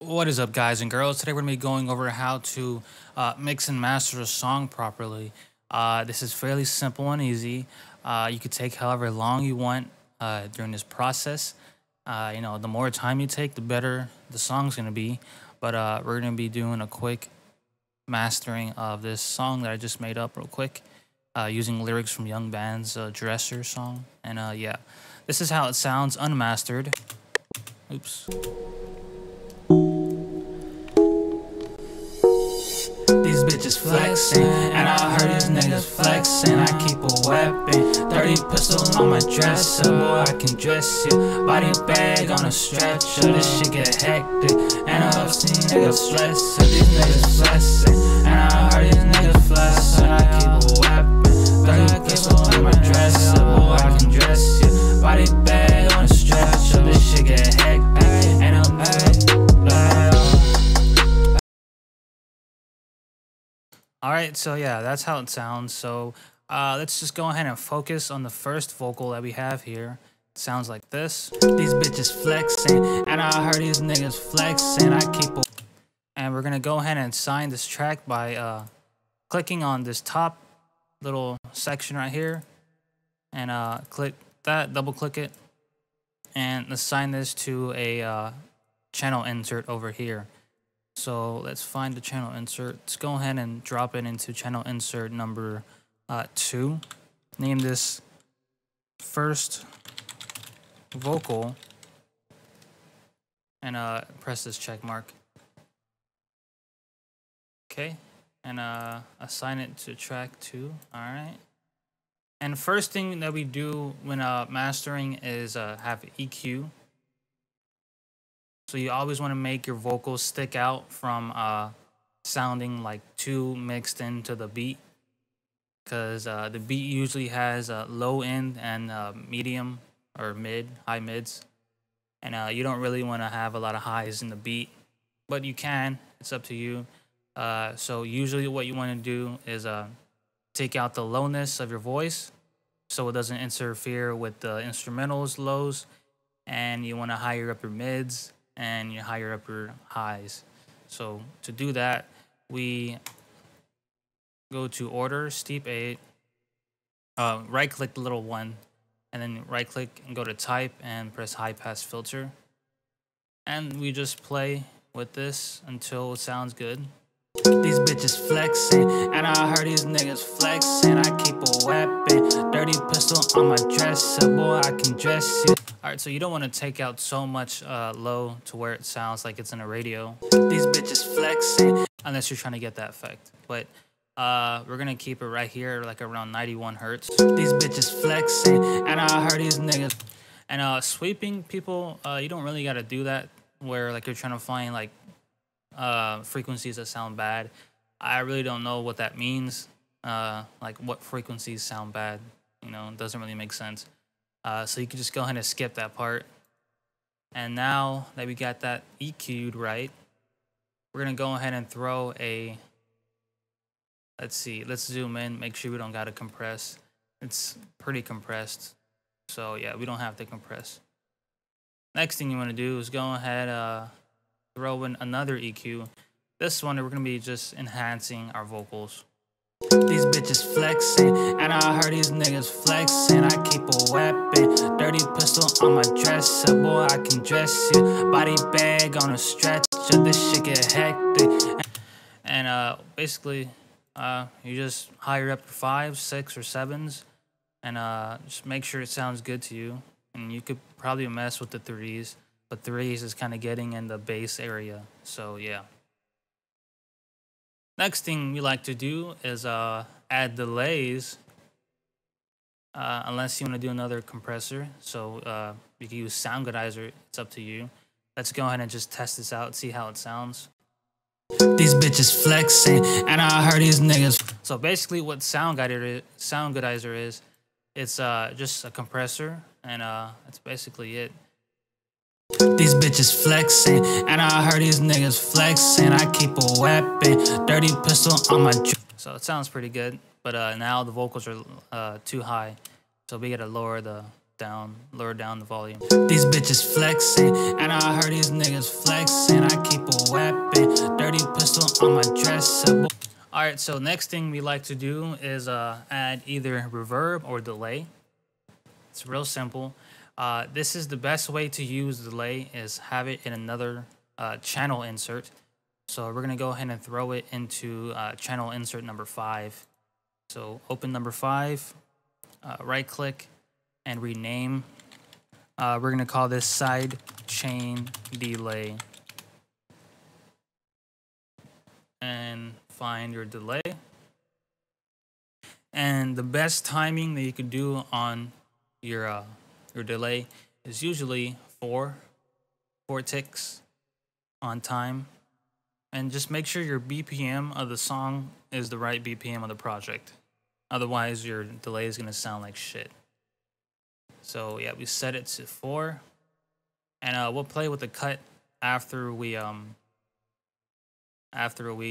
What is up, guys and girls? Today we're going to be going over how to mix and master a song properly. This is fairly simple and easy. You could take however long you want during this process. The more time you take, the better the song's going to be. But we're going to be doing a quick mastering of this song that I just made up real quick using lyrics from Young Band's Dresser song. And yeah, this is how it sounds unmastered. Oops. These bitches flexing, and I heard these niggas flexing. I keep a weapon, 30 pistol on my dresser. Boy, I can dress you, body bag on a stretcher. This shit get hectic, and I've seen niggas flexing. These niggas flexing, and I heard these niggas flexing. I keep a weapon, 30 pistol on my dresser. Boy, I can dress you, body bag on a stretcher. This shit get hectic, and I'm Alright, so yeah, that's how it sounds. So let's just go ahead and focus on the first vocal that we have here. It sounds like this. These bitches flexing, and I heard these niggas flexing. I keep a... And we're gonna go ahead and sign this track by clicking on this top little section right here. And click that, double click it. And assign this to a channel insert over here. So let's find the channel insert. Let's go ahead and drop it into channel insert number 2. Name this first vocal and press this check mark. Okay, and assign it to track 2. All right. And first thing that we do when mastering is have EQ. So you always want to make your vocals stick out from sounding like too mixed into the beat, because the beat usually has a low end and medium or high mids, and you don't really want to have a lot of highs in the beat, but you can. It's up to you. So usually what you want to do is take out the lowness of your voice so it doesn't interfere with the instrumentals lows, and you want to higher up your mids and you higher up your highs. So to do that, we go to order, steep 8, right click the little one, and then right click and go to type and press high pass filter. And we just play with this until it sounds good. These bitches flexing, and I heard these niggas flexing. I keep a weapon, 30 pistol on my dresser. Boy, I can dress you. Alright, so you don't want to take out so much low to where it sounds like it's in a radio. These bitches flexing, unless you're trying to get that effect. But we're gonna keep it right here, like around 91 hertz. These bitches flexing, and I heard these niggas. And sweeping people, you don't really gotta do that where like you're trying to find like frequencies that sound bad. I really don't know what that means. Like what frequencies sound bad, it doesn't really make sense. So you can just go ahead and skip that part. And now that we got that EQ'd right, we're gonna go ahead and throw a, let's zoom in, make sure we don't gotta compress. It's pretty compressed, so yeah, we don't have to compress. Next thing you want to do is go ahead throw in another EQ. This one we're gonna be just enhancing our vocals. These bitches flexing, and I heard these niggas flexing. I keep a weapon, 30 pistol on my dresser. Boy, I can dress you, body bag on a stretcher. This shit get hectic. And basically, you just higher up your 5s, 6, or 7s, and just make sure it sounds good to you. And you could probably mess with the 3s, but 3s is kind of getting in the bass area. So yeah. Next thing we like to do is add delays, unless you want to do another compressor. So you can use Soundgoodizer, it's up to you. Let's go ahead and just test this out, see how it sounds. These bitches flexing, and I heard these niggas. So basically what Soundgoodizer is, it's just a compressor, and that's basically it. These bitches flexing, and I heard these niggas flexing. I keep a weapon, 30 pistol on my So it sounds pretty good, but now the vocals are too high, so we gotta lower down the volume. These bitches flexing, and I heard these niggas flexing. I keep a on my dresser. All right, so next thing we like to do is add either reverb or delay. It's real simple. This is the best way to use delay, is have it in another channel insert. So we're gonna go ahead and throw it into channel insert number 5. So open number 5, right click and rename. We're gonna call this sidechain delay. And find your delay. And the best timing that you can do on your delay is usually 4 ticks on time. And just make sure your BPM of the song is the right BPM of the project. Otherwise, your delay is gonna sound like shit. So yeah, we set it to 4, and we'll play with the cut after we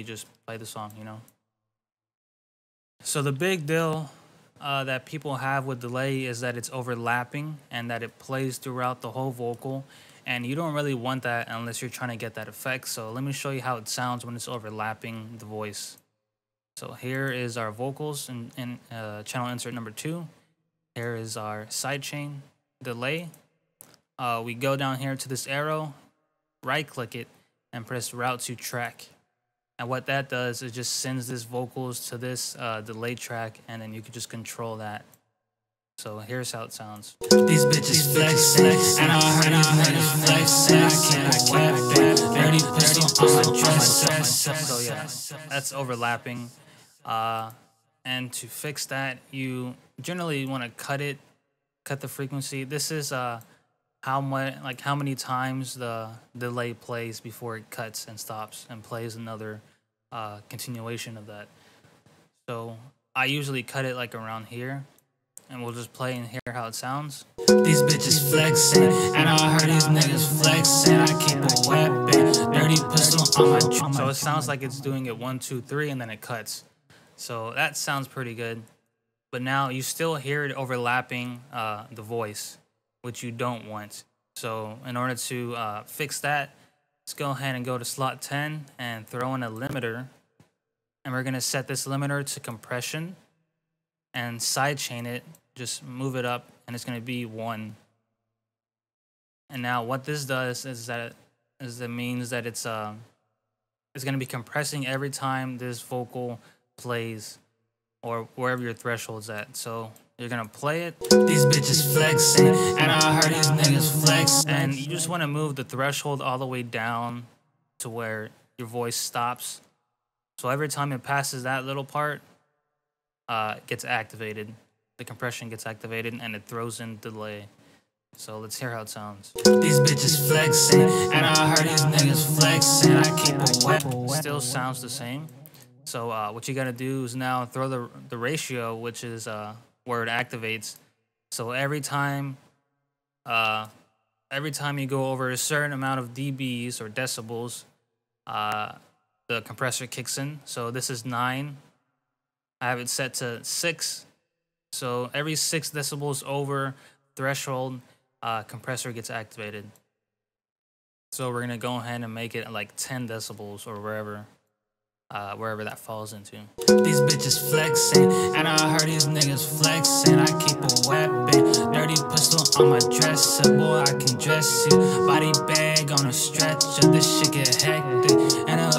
just play the song, you know. So the big deal that people have with delay is that it's overlapping and that it plays throughout the whole vocal, and you don't really want that unless you're trying to get that effect. So let me show you how it sounds when it's overlapping the voice. So here is our vocals in channel insert number 2. Here is our sidechain delay. We go down here to this arrow, right click it, and press route to track. And what that does is just sends this vocals to this delay track, and then you can just control that. So here's how it sounds. These bitches flexing, and I heard these niggas flexing. I can't weapon, dirty pistol on my dresser. So yeah, that's overlapping. And to fix that, you generally want to cut the frequency. This is how many times the delay plays before it cuts and stops and plays another continuation of that. So I usually cut it like around here, and we'll just play and hear how it sounds. These bitches flexing, and I heard these niggas flexing. I keep a weapon, dirty pistol on my dresser. So it sounds like it's doing it 1, 2, 3, and then it cuts. So that sounds pretty good. But now you still hear it overlapping the voice, which you don't want. So in order to fix that, let's go ahead and go to slot 10 and throw in a limiter. And we're gonna set this limiter to compression and sidechain it, just move it up, and it's gonna be 1. And now what this does is that it means that it's gonna be compressing every time this vocal plays, or wherever your threshold's at. So you're gonna play it. These bitches flexing, and I heard these niggas flex. And you just want to move the threshold all the way down to where your voice stops. So every time it passes that little part, it gets activated. The compression gets activated, and it throws in delay. So let's hear how it sounds. These bitches flexing, and I heard these niggas flexing. I keep a weapon. Still sounds the same. So what you gotta do is now throw the ratio, which is where it activates. So every time you go over a certain amount of dBs or decibels, the compressor kicks in. So this is 9. I have it set to 6. So every 6 decibels over threshold, compressor gets activated. So we're gonna go ahead and make it like 10 decibels or wherever that falls into. These bitches flexing, and I heard these niggas flexing. I keep a weapon, dirty pistol on my dresser. Boy, I can dress you, body bag on a stretcher. This shit get hectic, and a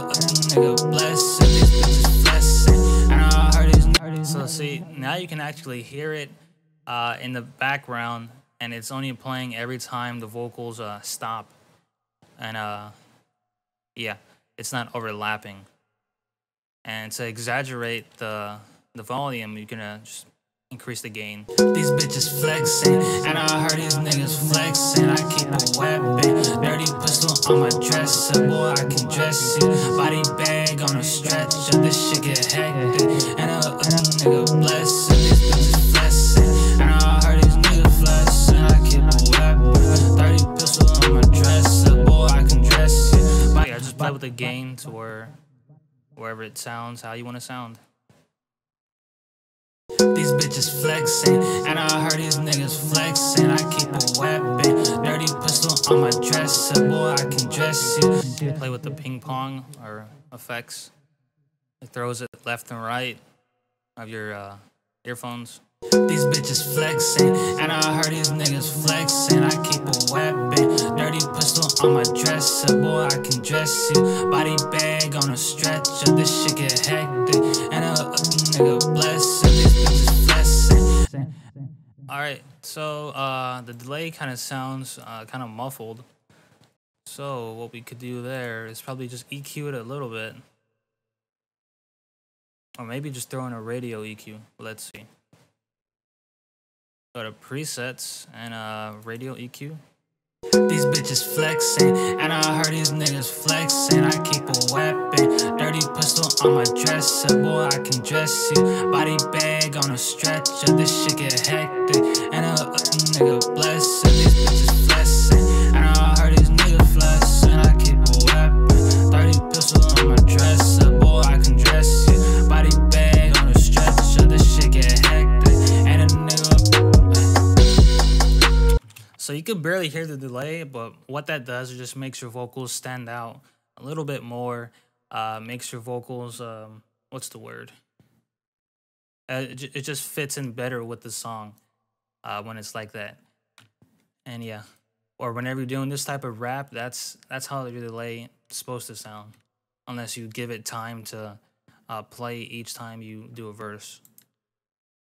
nigga bless it. These bitches flexing, and I heard these niggas. So see, now you can actually hear it in the background, and it's only playing every time the vocals stop. And yeah, it's not overlapping. And to exaggerate the volume, you can just increase the gain. These bitches flexing, and I heard these niggas flexing. I keep a weapon, dirty pistol on my dresser. Boy, I can dress you, body bag on a stretcher. This shit get hectic, and a nigga bless it. These bitches flexing, and I heard these niggas flexing. I keep a weapon, dirty pistol on my dresser. Boy, I can dress you. Yeah, just play with the gain to wherever it sounds how you want to sound. These bitches flexing, and I heard these niggas flexing. I keep a weapon, dirty pistol on my dresser. Boy, I can dress you. Play with the ping pong or effects. It throws it left and right of your earphones. These bitches flexing, and I heard these niggas flexing. I keep a weapon, dirty pistol on my dresser. Boy, I can dress you. Body bag on a stretcher. This shit get hectic, and a nigga bless it. These bitches flexing. All right, so the delay kind of sounds kind of muffled. So what we could do there is probably just EQ it a little bit, or maybe just throw in a radio EQ. Let's see. Go to presets and radio EQ. These bitches flexing, and I heard these niggas flexing. I keep a weapon, dirty pistol on my dresser. Boy, I can dress you. Body bag on a stretcher. This shit get hectic, and a nigga bless it. These bitches flexing, and I heard these niggas flexing. I keep a weapon, dirty pistol on my dresser. Boy, I can dress you. Body bag on a stretcher. This shit get hectic, and a nigga. So you can barely hear the delay, but what that does is just makes your vocals stand out a little bit more. Makes your vocals, what's the word? It just fits in better with the song when it's like that. And yeah, or whenever you're doing this type of rap, that's how the delay is supposed to sound, unless you give it time to play each time you do a verse.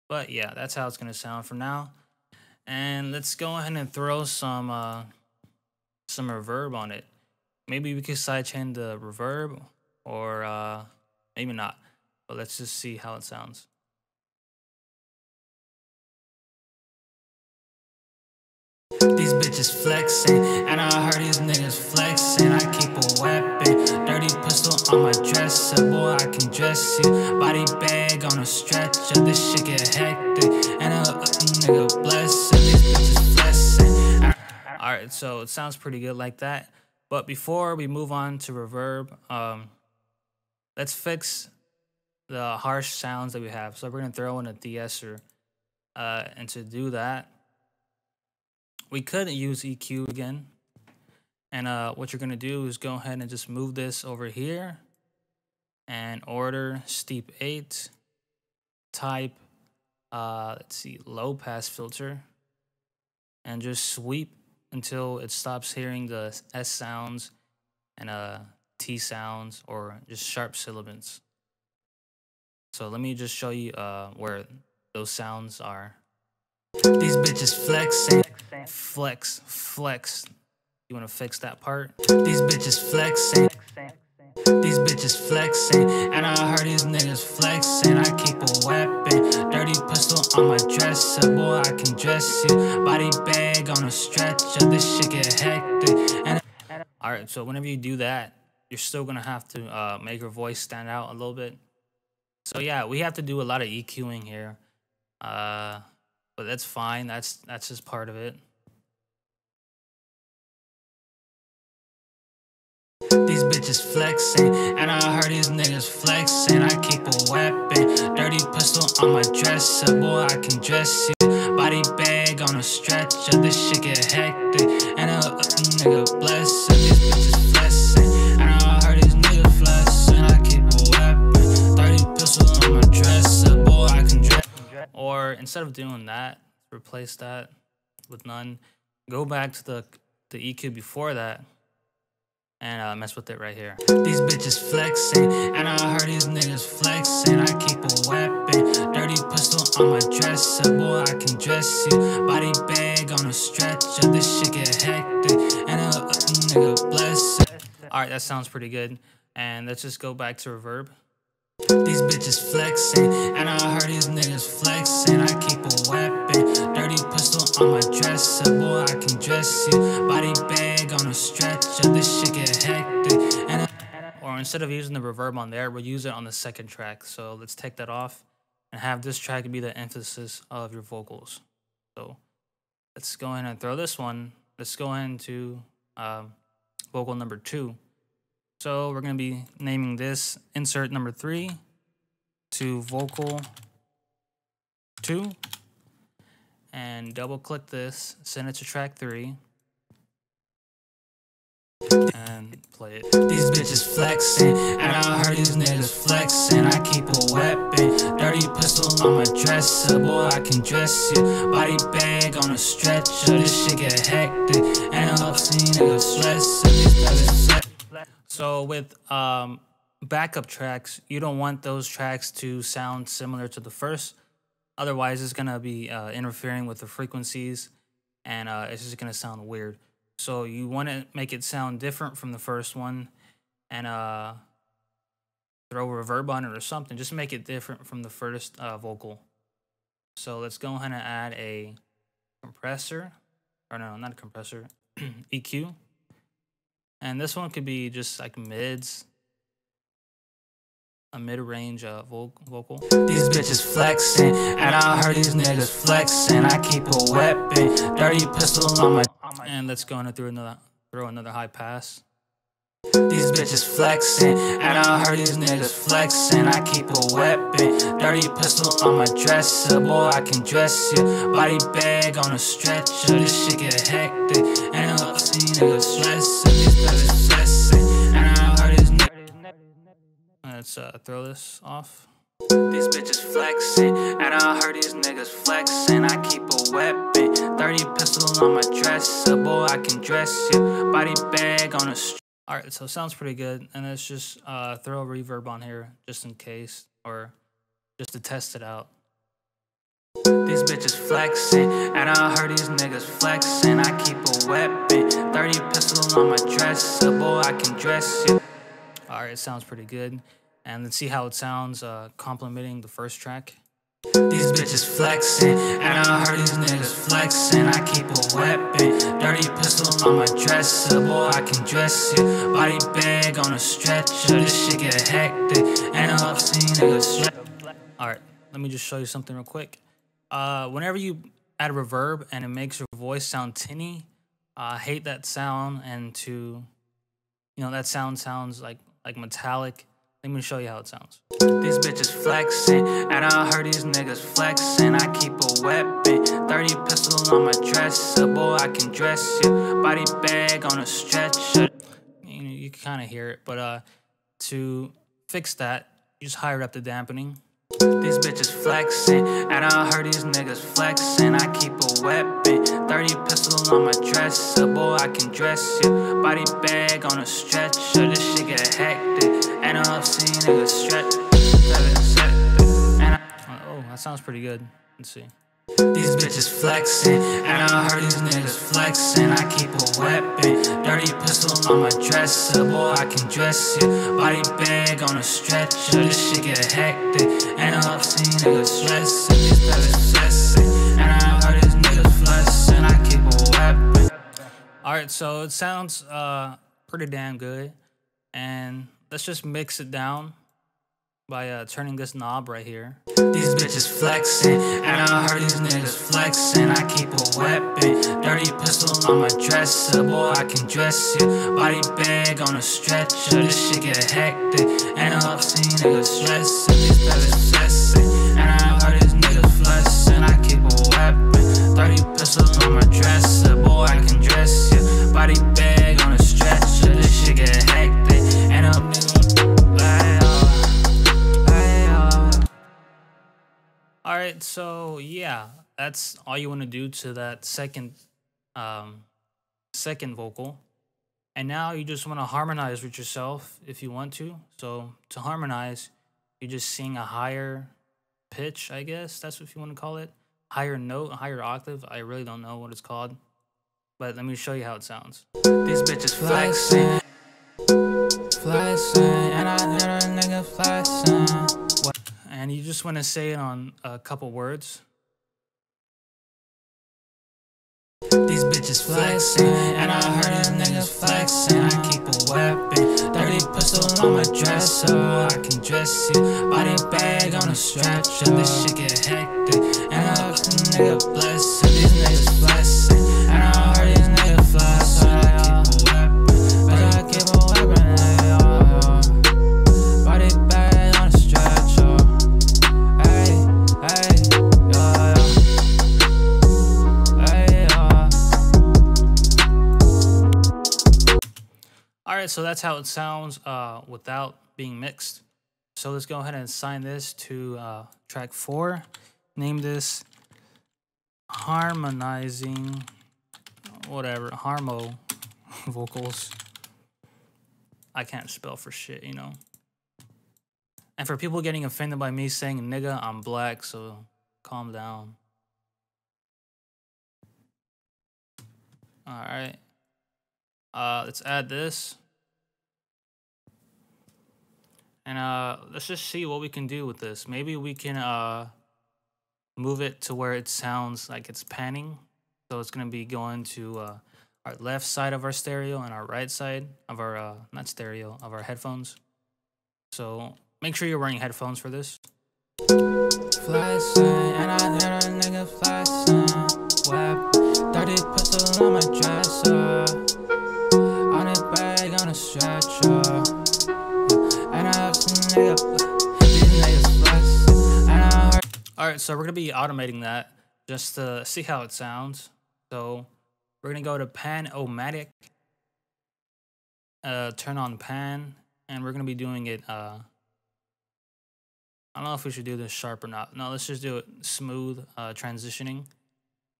But yeah, that's how it's gonna sound for now. And let's go ahead and throw some reverb on it. Maybe we could sidechain the reverb, or maybe not. But let's just see how it sounds. These bitches flexing, and I heard these niggas flexing. I keep a weapon, dirty pistol on my dresser. Boy, I can dress you. Body bag on a stretcher. This shit get hectic, and a nigga bless it. These bitches flexing. All right, so it sounds pretty good like that. But before we move on to reverb, let's fix the harsh sounds that we have. So we're gonna throw in a de-esser, and to do that, we could use EQ again. And what you're gonna do is go ahead and just move this over here and order steep 8, type, let's see, low pass filter, and just sweep until it stops hearing the S sounds and T sounds, or just sharp sibilants. So let me just show you where those sounds are. These bitches flexing. Flex. You want to fix that part? These bitches flexing. These bitches flexing, and I heard these niggas flexing. I keep a weapon, dirty pistol on my dresser. Boy, I can dress you. Body bag on a stretcher. This shit get hectic. And all right, so whenever you do that, you're still gonna have to make your voice stand out a little bit. So yeah, we have to do a lot of EQing here, but that's fine. That's just part of it. These bitches flexing, and I heard these niggas flexing. I keep a weapon, dirty pistol on my dresser. Boy, I can dress you. Body bag on a stretcher. This shit get hectic, and a nigga bless it. These bitches flexing, and I heard these niggas flexing. I keep a weapon, dirty pistol on my dresser. Boy, I can dress. Or instead of doing that, replace that with none. Go back to the EQ before that, and mess with it right here. These bitches flexing, and I heard these niggas flexing. I keep a weapon, dirty pistol on my dresser. Boy, I can dress you. Body bag on a stretcher. This shit get hectic, and a nigga bless it. All right, that sounds pretty good. And let's just go back to reverb. These bitches flexing, and I heard these niggas flexing. I keep a weapon, dirty pistol on my dresser. Boy, I can dress you. Body bag on a stretcher. This shit get hectic, and or instead of using the reverb on there, we'll use it on the second track. So let's take that off and have this track be the emphasis of your vocals. So let's go ahead and throw this one. Let's go ahead to vocal number 2. So we're going to be naming this insert number 3 to vocal 2, and double click this, send it to track 3, and play it. These bitches flexing, and I heard these niggas flexing. I dress it. Body bag on a stretcher, this shit get hectic. And I've seen niggas stress it. So with backup tracks, you don't want those tracks to sound similar to the first. Otherwise, it's gonna be interfering with the frequencies, and it's just gonna sound weird. So you want to make it sound different from the first one, and throw reverb on it or something. Just make it different from the first vocal. So let's go ahead and add a compressor, or no, not a compressor, EQ. And this one could be just like mids, a mid-range vocal. These bitches flexing, and I heard these niggas flexing. I keep a weapon, dirty pistol on my. And let's go in and throw another high pass. These bitches flexing, and I heard these niggas flexing. I keep a weapon, dirty pistol on my dresser. Boy, I can dress you. Body bag on a stretcher, this shit get hectic. And I've seen niggas stressing. These bitches flexing, and I heard these niggas. Let's throw this off. These bitches flexing, and I heard these niggas flexing. I keep a weapon, 30 pistol on my dresser. Boy, I can dress you. Body bag on a stretcher. All right, so it sounds pretty good. And let's just throw a reverb on here just in case, or just to test it out. These bitches flexing, and I heard these niggas flexing. I keep a weapon, 30 pistol on my dresser. Boy, I can dress you. All right, it sounds pretty good. And let's see how it sounds complementing the first track. These bitches flexing, and I heard these niggas flexing. I keep a weapon, dirty pistol on my dresser. Boy, I can dress you. Body bag on a stretcher, this shit get hectic. And I've seen niggas stress. All right, let me just show you something real quick. Whenever you add reverb and it makes your voice sound tinny, I hate that sound. And that sound sounds like metallic. Let me show you how it sounds. These bitches flexing, and I heard these niggas flexing. I keep a weapon, 30 pistol on my dresser. Boy, I can dress you. Body bag on a stretcher. You can kind of hear it, but to fix that, you just higher up the dampening. These bitches flexing, and I heard these niggas flexing. I keep a weapon, 30 pistol on my dresser. Boy, I can dress you. Body bag on a stretcher, this shit get hectic. And I've seen niggas stretch. Oh, that sounds pretty good. Let's see. These bitches flexing, and I heard these niggas flexing. I keep a weapon, dirty pistol on my dresser. Boy, I can dress you. Body bag on a stretcher, this shit get hectic. And I've seen niggas stressing. These bitches flexing, and I heard these niggas flexing. I keep a weapon. All right, so it sounds pretty damn good. And let's just mix it down by turning this knob right here. These bitches flexing, and I heard these niggas flexing. I keep a weapon, dirty pistol on my dresser. Boy, I can dress you. Body bag on a stretcher, this shit get hectic. And I've seen niggas stressing. These bitches flexing, and I heard these niggas flexing. I keep a weapon, 30 pistol on my dresser. Boy, I can dress you. Body bag on a stretcher, this shit get hectic. And I'm All right, so yeah, that's all you want to do to that second vocal. And now you just want to harmonize with yourself if you want to. So to harmonize, you just sing a higher pitch, I guess that's what you want to call it. Higher note, a higher octave. I really don't know what it's called. But let me show you how it sounds. These bitches flexing, and I heard a nigga flexing. And you just want to say it on a couple words. These bitches flexing, and I heard these niggas flexing. I keep a weapon, 30 pistol on my dresser. Boy, I can dress you. Body bag on a stretcher, this shit get hectic. And I was a nigga blessing. These niggas flexing, and I heard these niggas flexing. I keep a weapon, bitch, I keep a weapon. Body bag on a stretcher. All right, so that's how it sounds without being mixed. So let's go ahead and assign this to track 4. Name this Harmonizing, whatever, Harmo vocals. I can't spell for shit, you know. And for people getting offended by me saying nigga, I'm black, so calm down. All right. Let's add this. And let's just see what we can do with this. Maybe we can move it to where it sounds like it's panning. So it's gonna be going to our left side of our stereo and our right side of our, not stereo, of our headphones. So make sure you're wearing headphones for this. Fly sign, and I let a nigga fly sign. Web, 30 pistol on my dresser. On a bag, on a stretcher. And I have some these niggas flex. And I heard. Alright, so we're gonna be automating that just to see how it sounds. So we're gonna go to Pan-O-Matic, turn on pan, and we're gonna be doing it. I don't know if we should do this sharp or not. No, let's just do it smooth, transitioning.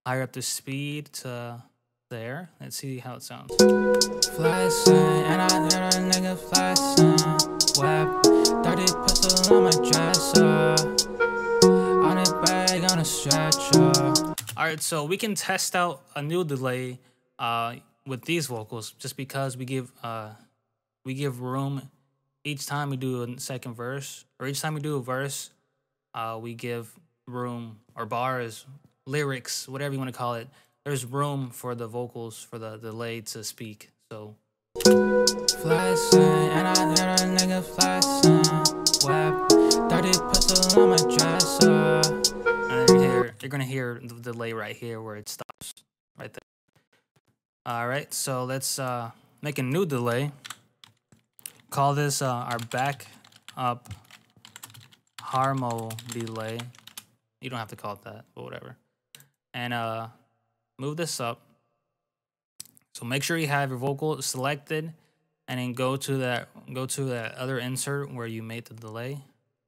Higher up the speed to there. Let's see how it sounds. Fly sign, and I let a nigga fly sign. Web, 30 pistol on my dresser. On a bag, on a stretcher. Alright, so we can test out a new delay with these vocals just because we give room each time we do a second verse, or each time we do a verse, we give room, or bars, lyrics, whatever you want to call it. There's room for the vocals, for the delay to speak. So fly sign, and I let a nigga fly sign. Web, 30 pistol on my dresser. And you're gonna hear the delay right here where it stops, right there. All right, so let's make a new delay. Call this our back up Harmo delay. You don't have to call it that, but whatever. And move this up. So make sure you have your vocal selected, and then go to that other insert where you made the delay.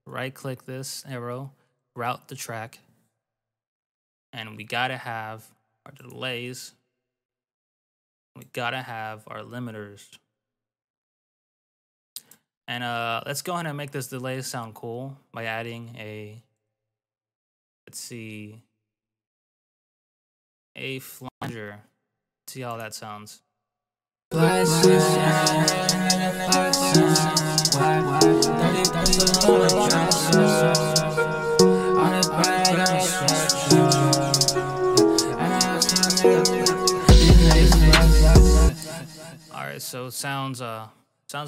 Right click this arrow, route the track, and we gotta have our delays. We gotta have our limiters. And let's go ahead and make this delay sound cool by adding a, let's see, a flanger. See how that sounds. Alright, so it sounds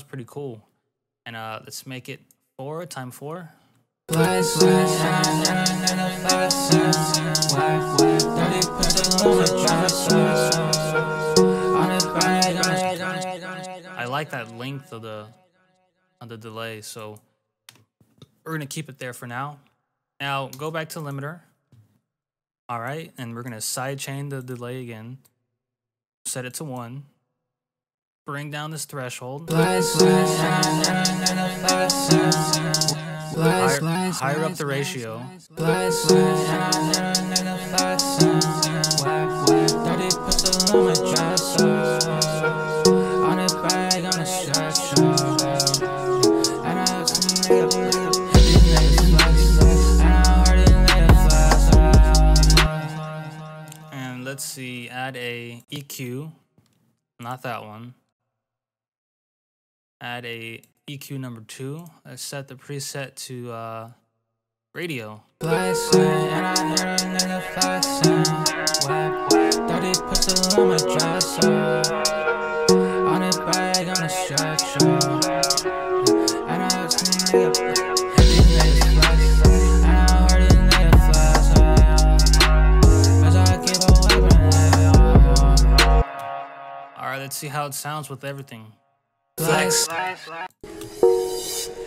pretty cool. And let's make it 4 times 4. I like that length of the delay, so we're gonna keep it there for now. Now go back to limiter. All right, and we're gonna sidechain the delay again. Set it to 1. Bring down this threshold. Higher up the ratio. And let's see, add a EQ, not that one. Add a EQ number 2. Let's set the preset to radio. Alright, let's see how it sounds with everything. Flex.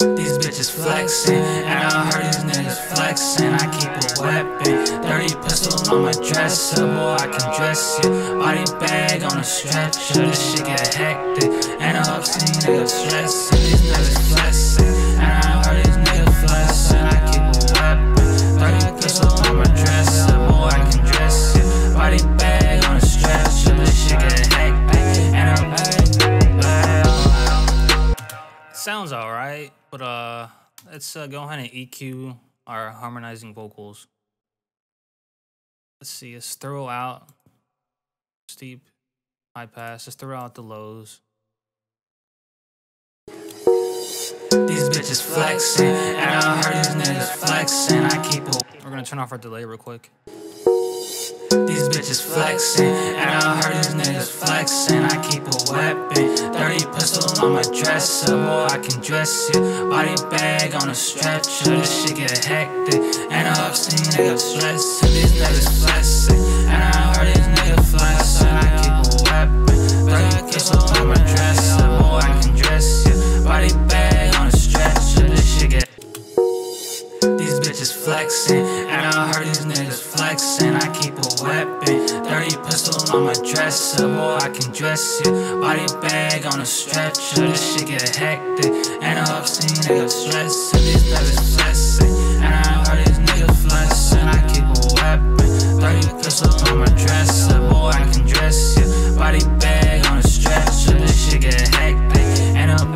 These bitches flexing, and I heard these niggas flexing. I keep a weapon, 30 pistol on my dresser. Boy, I can dress it. Body bag on a stretcher. This shit get hectic, and I hope some niggas stressing. These niggas flexing, and I heard these niggas flexing. I keep a weapon, 30 pistol on my dresser. Boy, I can dress it. Sounds alright, but let's go ahead and EQ our harmonizing vocals. Let's see, let's throw out steep, high pass, let's throw out the lows. These bitches flexing, and I heard these niggas flexing. I keep a. We're gonna turn off our delay real quick. These bitches flexing, and I heard these niggas flexing. I keep a weapon, 30 pistol on my dresser. Boy, I can dress you. Body bag on a stretcher. This shit get hectic, and I've seen niggas stressing. These niggas flexing, and I heard these niggas flexing. I keep a weapon, 30 pistol on my dresser. Boy, I can dress you. Body bag on a stretcher. This shit get. These bitches flexing, and I heard these niggas flexing. I keep a weapon, 30 pistol on my dresser. Boy, I can dress you. Body bag on a stretcher. This shit get hectic, and I've seen niggas stressing. These niggas flexing, and I heard these niggas flexing. I keep a weapon, 30 pistol on my dresser. Boy, I can dress you. Body bag on a stretcher. This shit get hectic, and I'm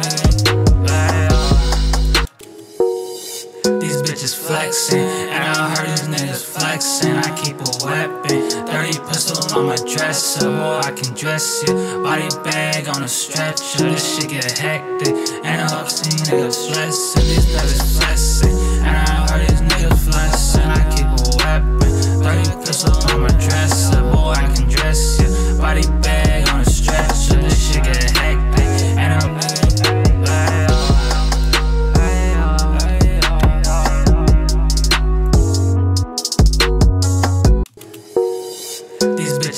flexing, and I heard these niggas flexing. I keep a weapon, 30 pistol on my dresser. Boy, I can dress you. Body bag on a stretcher. This shit get hectic, and I've seen niggas stressing. These niggas flexing, and I heard these niggas flexing. I keep a weapon, 30 pistol on my dresser. Boy, I can dress you. Body bag on a stretcher. This shit get hectic, and I'm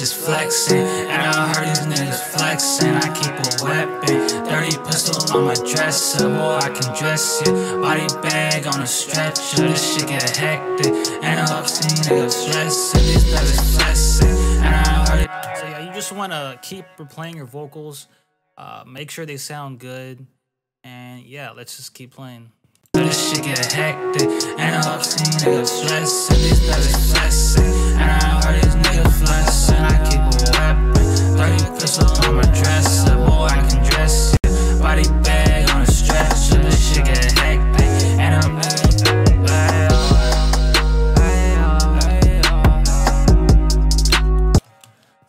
flexing, and I heard these niggas flexing. I keep a weapon, 30 pistol on my dresser. Boy, I can dress you. Body bag on a stretcher. This shit get hectic, and I've seen niggas stressing. These niggas flexing, and I heard it. So yeah, you just want to keep replaying your vocals, make sure they sound good, and yeah, let's just keep playing. This shit get hectic, and I've seen niggas stressing. These niggas flexing, and I heard these niggas flexing. I keep a weapon, 30 pistol on my dresser. Boy, I can dress you. Body bag on a stretcher. This shit get hectic, and I'm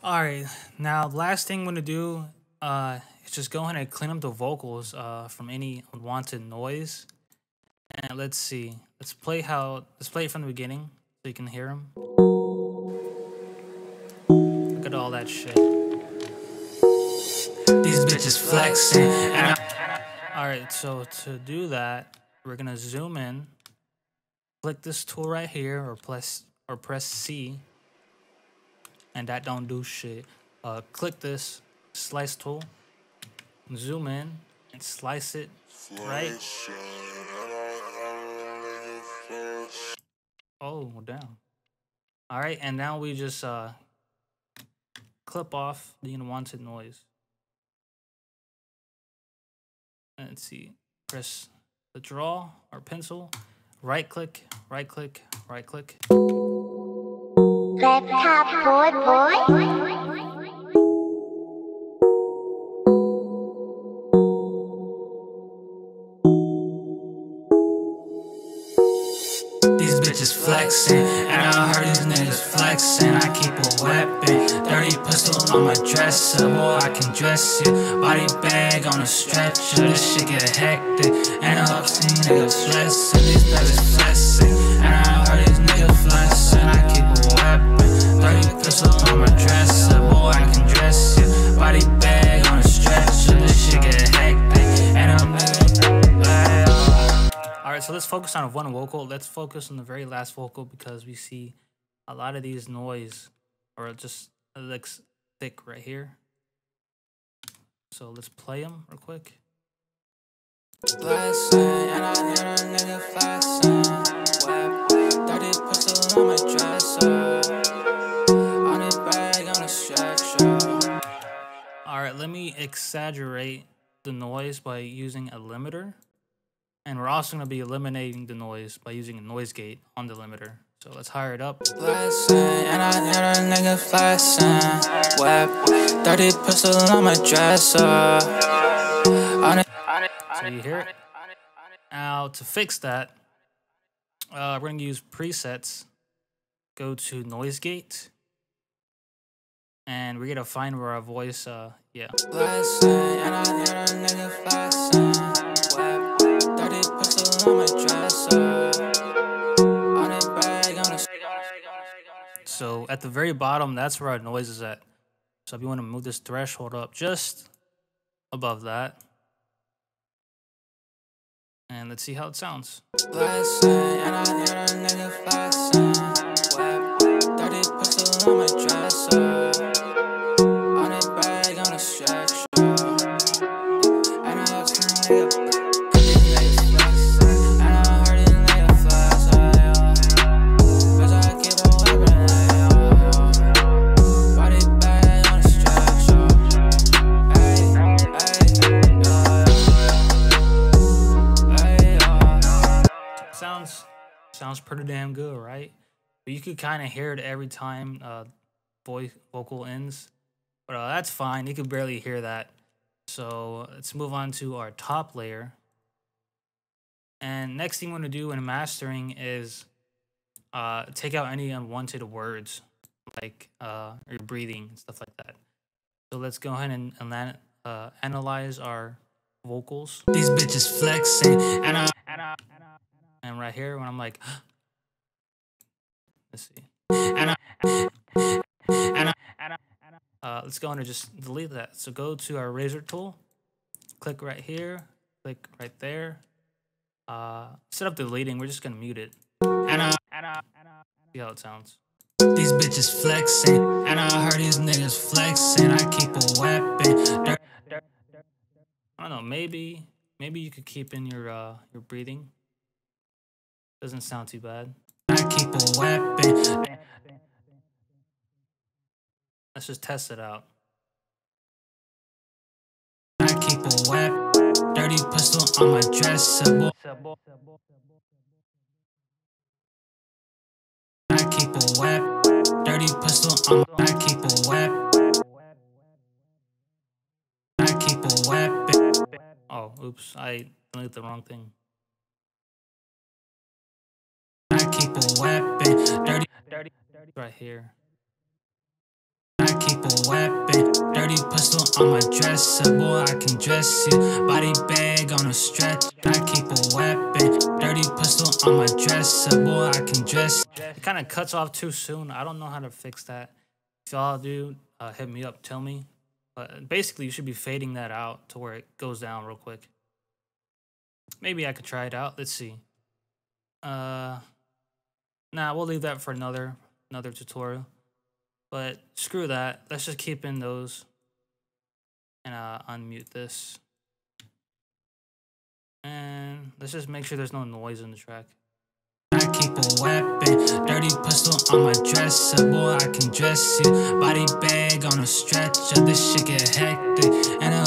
Alright, now the last thing I'm gonna do is just go ahead and clean up the vocals from any unwanted noise. And let's see. Let's play it from the beginning so you can hear them. Look at all that shit. These bitches flexing, and alright, so to do that, we're gonna zoom in, click this tool right here, or press C, and that don't do shit. Click this slice tool, zoom in, and slice it right. Oh, damn. Alright, and now we just clip off the unwanted noise. Let's see. Press the draw or pencil, right click, right click, right click. LAPTOPBOY. bitches flexing, and I heard these niggas flexing. I keep a weapon, 30 pistol on my dresser. Boy, I can dress you. Body bag on a stretcher. This shit get hectic, and I've seen niggas stressing. These niggas flexing, and I heard these niggas flexing. I keep a weapon, 30 pistol on my dresser. Boy, I can dress you. Body bag on a stretcher. This shit get hectic, and I'm Alright, so let's focus on one vocal. Let's focus on the very last vocal because we see a lot of these noise, or just it looks thick right here. So let's play them real quick. flexing, and I hear a nigga flexing. Web 30 pistol on my dresser. On his bag on a stretcher. Alright, let me exaggerate the noise by using a limiter. And we're also going to be eliminating the noise by using a noise gate on the limiter. So let's hire it up. Flexing, and I hear a nigga flexing. Web 30 pistol on my dresser. So you hear it. Now to fix that, we're gonna use presets. Go to noise gate, and we're gonna find where our voice, yeah. So at the very bottom, that's where our noise is at. So if you want to move this threshold up just above that, and let's see how it sounds. Sounds pretty damn good, right? But you could kind of hear it every time vocal ends, but that's fine. You could barely hear that. So let's move on to our top layer. And next thing we're gonna do in mastering is take out any unwanted words, like your breathing and stuff like that. So let's go ahead and analyze our vocals. These bitches flexing, and right here when I'm like, let's see. Let's go and just delete that. So go to our razor tool, click right here, click right there. Instead of deleting, we're just gonna mute it. See how it sounds. These bitches flexing, and I heard these niggas flexing. I keep a weapon. I don't know. Maybe you could keep in your breathing. Doesn't sound too bad. I keep a weapon. Let's just test it out. I keep a weapon. Dirty pistol on my dresser. I keep a weapon. Dirty pistol on my. I keep a weapon. I keep a weapon. Oh, oops! I deleted the wrong thing. I keep a weapon. Dirty. Right here. I keep a weapon. Dirty pistol on my dresser. Boy, I can dress you. Body bag on a stretch. I keep a weapon. Dirty pistol on my dresser. Boy, I can dress. It kind of cuts off too soon. I don't know how to fix that. If y'all do, hit me up. Tell me. But basically, you should be fading that out to where it goes down real quick. Maybe I could try it out. Let's see. Nah, we'll leave that for another tutorial. But screw that. Let's just keep in those and unmute this. And let's just make sure there's no noise in the track. I keep a weapon. Dirty pistol on my dresser. Boy, I can dress you. Body bag on a stretcher. This shit get hectic. And a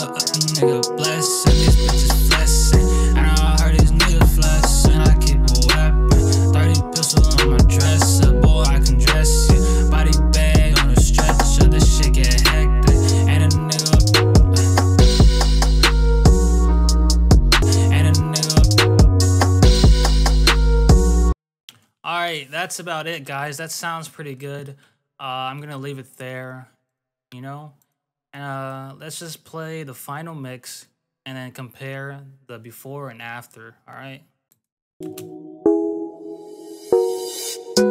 nigga blessing. These bitches flexing. And I heard these niggas flexing. I keep a weapon. Dirty pistol on my dresser. Boy, I can dress you. Body bag on a stretcher. This shit get hectic. And a nigga. Alright, that's about it, guys. That sounds pretty good. I'm gonna leave it there, you know? And let's just play the final mix and then compare the before and after, alright?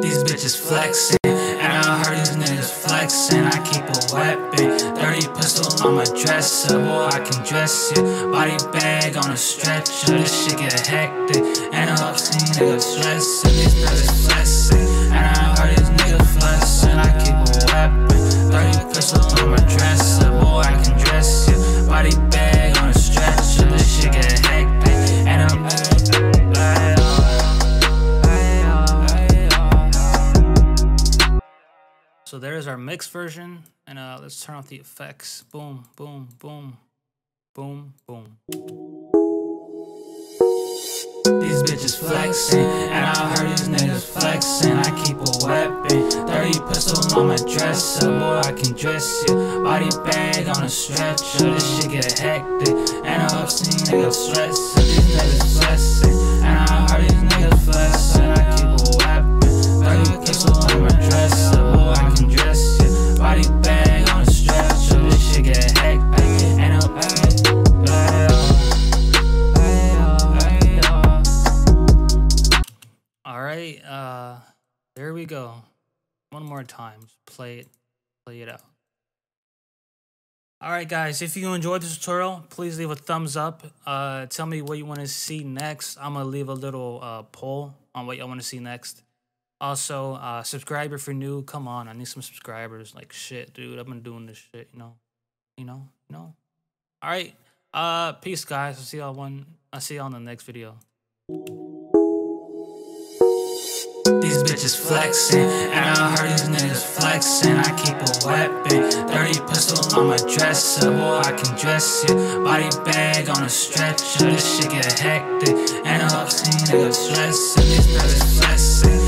These bitches flexing, and I heard these niggas flexing. I keep a weapon, dirty pistol on my dresser. Boy, I can dress you. Body bag on a stretcher. This shit get hectic, and I see niggas stressing. These bitches flexing, and I heard these niggas flexing. I keep a weapon, dirty pistol on my dresser. Boy, I can dress you. Body bag on a stretcher. This shit get hectic, and I'm So there's our mix version, and let's turn off the effects. Boom, boom, boom, boom, boom. These bitches flexing, and I heard these niggas flexing. I keep a weapon, dirty pistol pistol on my dresser, boy, I can dress you. Body bag on a stretcher, this shit get hectic. And I obscene niggas stressing, these niggas flexing. And I heard these niggas flexing, I keep a weapon. 30 pistol on my dresser, boy, I can dress you. Body bag on a stretcher, this shit get hectic. And I Alright, there we go. One more time. Just play it out. Alright guys, if you enjoyed this tutorial, please leave a thumbs up. Tell me what you want to see next. I'm gonna leave a little poll on what y'all want to see next. Also, subscribe if you're new. Come on, I need some subscribers. Like shit, dude. I've been doing this shit, you know. Alright. Peace guys. I'll see y'all in the next video. These bitches flexing, and I heard these niggas flexing. I keep a weapon, 30 pistol on my dresser, boy, I can dress you. Body bag on a stretcher, this shit get hectic. And I obscene niggas stressing, these niggas flexing.